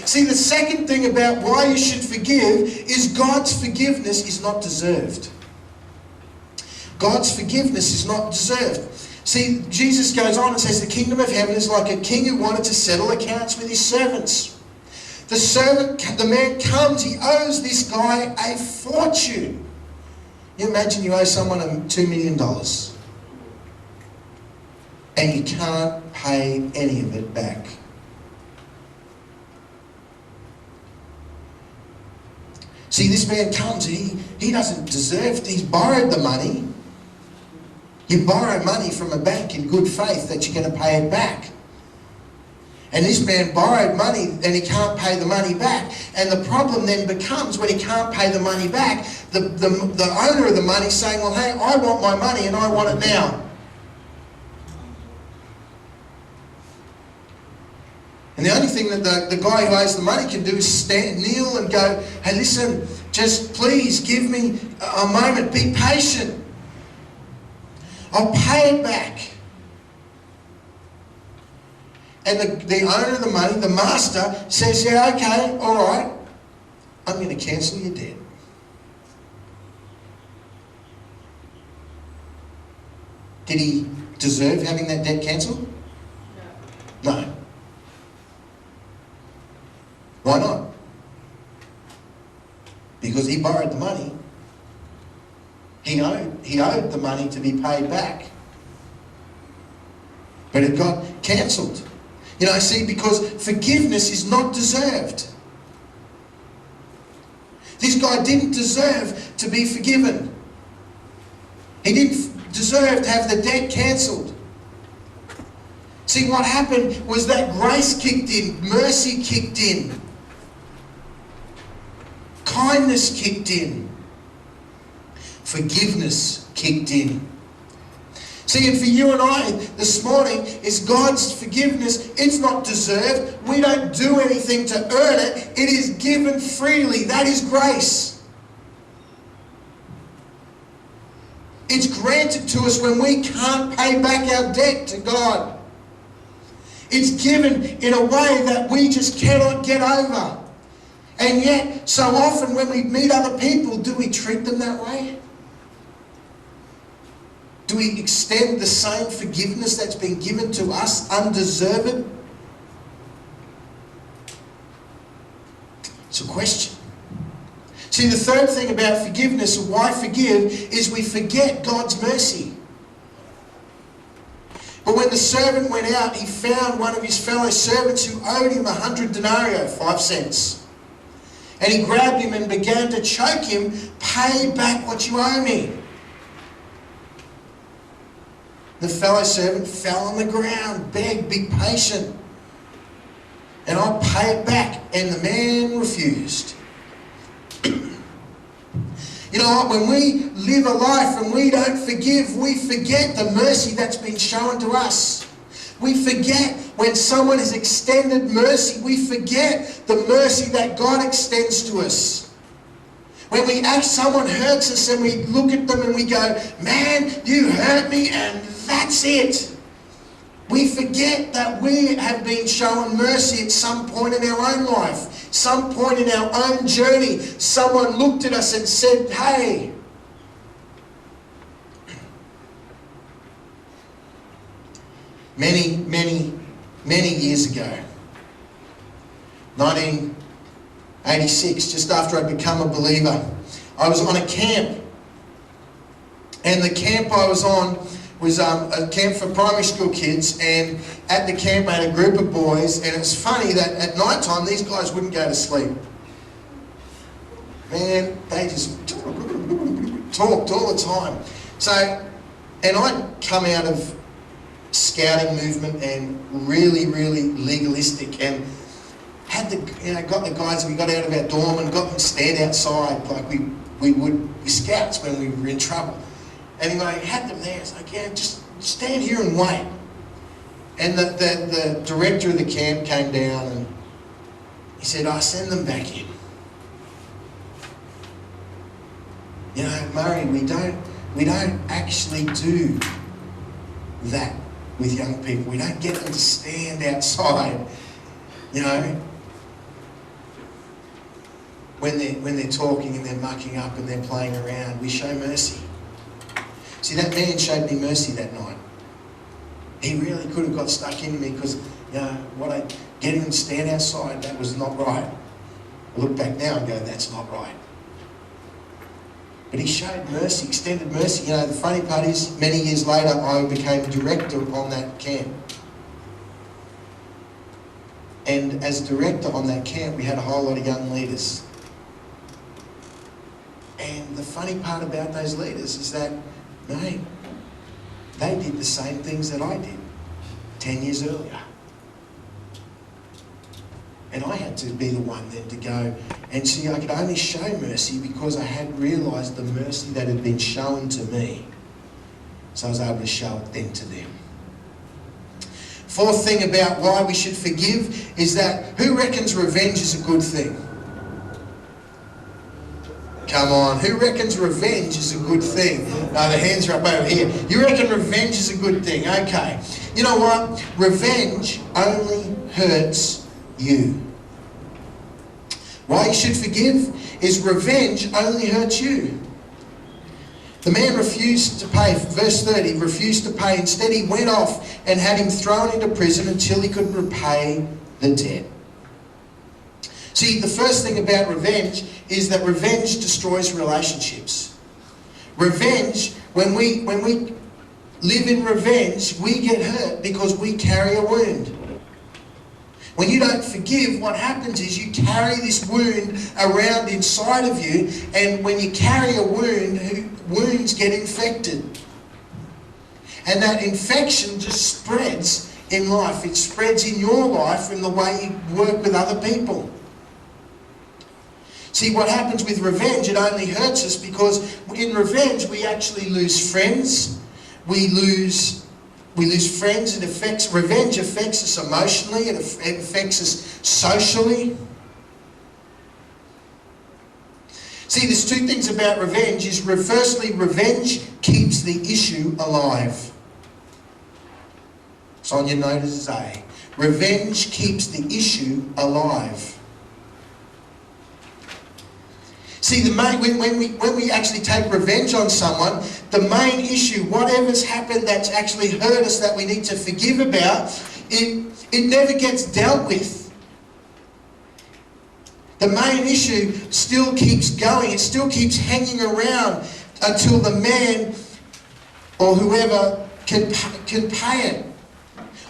See, the second thing about why you should forgive is God's forgiveness is not deserved. God's forgiveness is not deserved. See, Jesus goes on and says the kingdom of heaven is like a king who wanted to settle accounts with his servants. The man comes, he owes this guy a fortune. You imagine you owe someone $2 million and you can't pay any of it back. See, this man comes and he doesn't deserve, he's borrowed the money. You borrow money from a bank in good faith that you're going to pay it back. And this man borrowed money and he can't pay the money back. And the problem then becomes when he can't pay the money back, the owner of the money is saying, well, hey, I want my money and I want it now. And the only thing that the guy who owes the money can do is kneel and go, hey, listen, just please give me a moment, be patient. I'll pay it back. And the owner of the money, the master, says, yeah, okay, all right, I'm going to cancel your debt. Did he deserve having that debt cancelled? No. Why not? Because he borrowed the money. He owed the money to be paid back. But it got cancelled. You know, see, because forgiveness is not deserved. This guy didn't deserve to be forgiven. He didn't deserve to have the debt cancelled. See, what happened was that grace kicked in, mercy kicked in, kindness kicked in, forgiveness kicked in. See, and for you and I this morning is God's forgiveness. It's not deserved. We don't do anything to earn it. It is given freely. That is grace. It's granted to us when we can't pay back our debt to God. It's given in a way that we just cannot get over. And yet, so often when we meet other people, do we treat them that way? Do we extend the same forgiveness that's been given to us undeserved? It's a question. See, the third thing about forgiveness, and why forgive, is we forget God's mercy. But when the servant went out, he found one of his fellow servants who owed him 100 denarii, 5 cents. And he grabbed him and began to choke him, pay back what you owe me. The fellow servant fell on the ground, begged, be patient, and I'll pay it back. And the man refused. You know what? When we live a life and we don't forgive, we forget the mercy that's been shown to us. We forget when someone has extended mercy. We forget the mercy that God extends to us. When someone hurts us and we look at them and we go, man, you hurt me and that's it. We forget that we have been shown mercy at some point in our own life, some point in our own journey. Someone looked at us and said, hey. Many years ago, 1986, just after I'd become a believer, I was on a camp. And the camp I was on was a camp for primary school kids, and at the camp I had a group of boys, and it was funny that at night time these guys wouldn't go to sleep. Man, they just talked all the time. So, and I'd come out of scouting movement and really legalistic, and had got the guys, we got out of our dorm and got them to stand outside like we would be scouts when we were in trouble. Anyway, had them there. It's like, yeah, just stand here and wait. And the director of the camp came down and he said, send them back in. You know, Murray, we don't actually do that with young people. We don't get them to stand outside, you know. when they're talking and they're mucking up and they're playing around. We show mercy. See, that man showed me mercy that night. He really could have got stuck into me because, getting him to stand outside, that was not right. I look back now and go, that's not right. But he showed mercy, extended mercy. The funny part is, many years later, I became director on that camp. And as director on that camp, we had a whole lot of young leaders. And the funny part about those leaders is that, mate, they did the same things that I did 10 years earlier. And I had to be the one then to go and see. I could only show mercy because I had realised the mercy that had been shown to me. So I was able to show it then to them. Fourth thing about why we should forgive is that, who reckons revenge is a good thing? Come on, who reckons revenge is a good thing? No, the hands are up over here. You reckon revenge is a good thing? Okay. You know what? Revenge only hurts you. Why you should forgive is revenge only hurts you. The man refused to pay, verse 30, refused to pay. Instead, he went off and had him thrown into prison until he could repay the debt. See, the first thing about revenge is that revenge destroys relationships. Revenge, when we live in revenge, we get hurt because we carry a wound. When you don't forgive, what happens is you carry this wound around inside of you, and when you carry a wound, wounds get infected. And that infection just spreads in life. It spreads in your life in the way you work with other people. See, what happens with revenge, it only hurts us because in revenge we actually lose friends. We lose friends. Revenge affects us emotionally. It affects us socially. See, there's two things about revenge. Firstly, revenge keeps the issue alive. It's on your note as A. Revenge keeps the issue alive. See, when we actually take revenge on someone, the main issue, whatever's happened that's actually hurt us that we need to forgive about, it never gets dealt with. The main issue still keeps going. It still keeps hanging around until the man or whoever can pay it.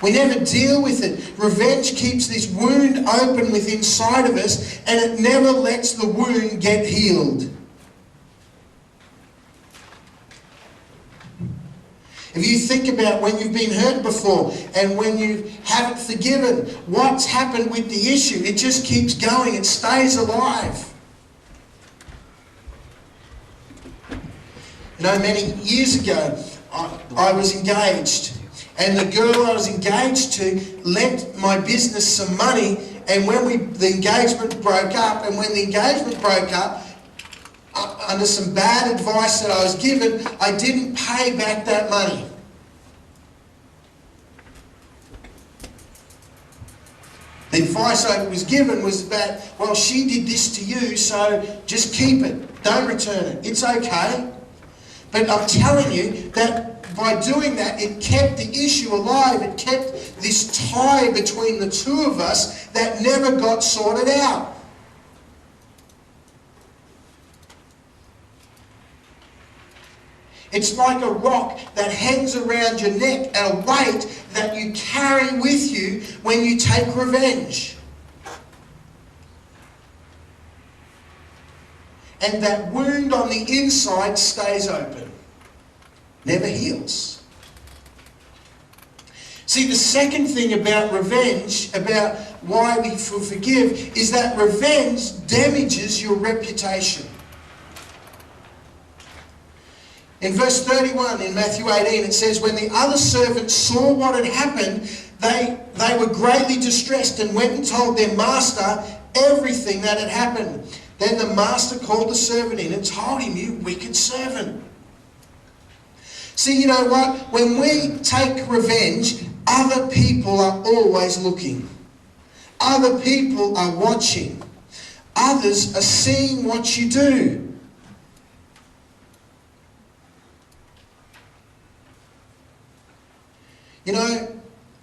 We never deal with it. Revenge keeps this wound open within inside of us, and it never lets the wound get healed. If you think about when you've been hurt before and when you haven't forgiven, what's happened with the issue? It just keeps going. It stays alive. Many years ago, I was engaged. And the girl I was engaged to lent my business some money, and when the engagement broke up, under some bad advice that I was given, I didn't pay back that money. The advice I was given was that, well, she did this to you, so just keep it. Don't return it. It's okay. But I'm telling you that by doing that, it kept the issue alive. It kept this tie between the two of us that never got sorted out. It's like a rock that hangs around your neck, and a weight that you carry with you when you take revenge. And that wound on the inside stays open. Never heals. See, the second thing about revenge, about why we forgive, is that revenge damages your reputation. In verse 31 in Matthew 18, it says, when the other servants saw what had happened, they were greatly distressed and went and told their master everything that had happened. Then the master called the servant in and told him, you wicked servant. See, you know what? When we take revenge, other people are always looking. Other people are watching. others are seeing what you do. You know,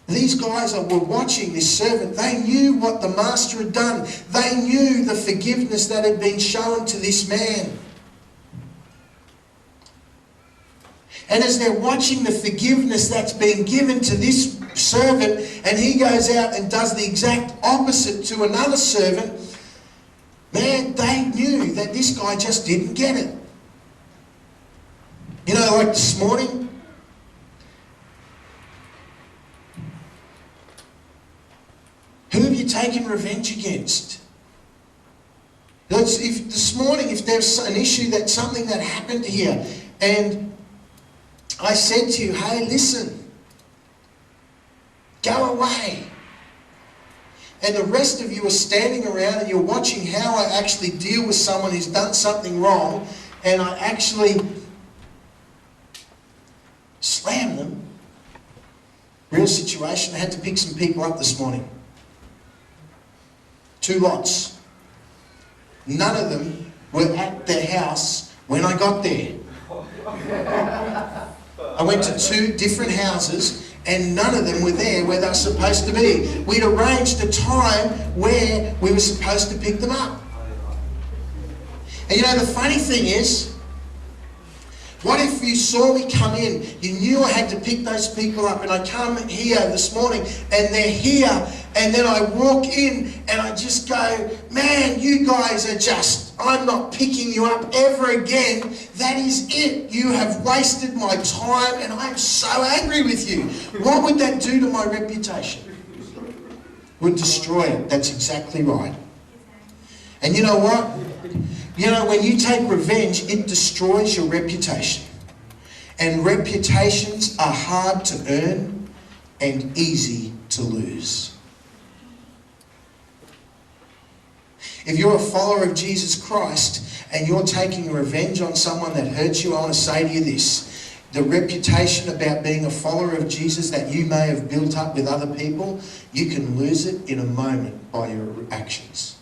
these guys that were watching this servant, they knew what the master had done. They knew the forgiveness that had been shown to this man. And as they're watching the forgiveness that's been given to this servant, and he goes out and does the exact opposite to another servant, man, they knew that this guy just didn't get it. You know, like this morning, who have you taken revenge against? If this morning, if there's an issue, that's something that happened here, and I said to you, hey, listen, go away. And the rest of you are standing around and you're watching how I actually deal with someone who's done something wrong, and I actually slam them. Real situation. I had to pick some people up this morning. 2 lots. None of them were at their house when I got there. I went to 2 different houses and none of them were there where they were supposed to be. We'd arranged a time where we were supposed to pick them up. And you know, the funny thing is, what if you saw me come in, you knew I had to pick those people up, and I come here this morning and they're here, and then I walk in and I just go, man, you guys are just, I'm not picking you up ever again. That is it. You have wasted my time and I'm so angry with you. What would that do to my reputation? Would destroy it. That's exactly right. And you know what? You know, when you take revenge, it destroys your reputation. And reputations are hard to earn and easy to lose. If you're a follower of Jesus Christ and you're taking revenge on someone that hurts you, I want to say to you this. The reputation about being a follower of Jesus that you may have built up with other people, you can lose it in a moment by your actions.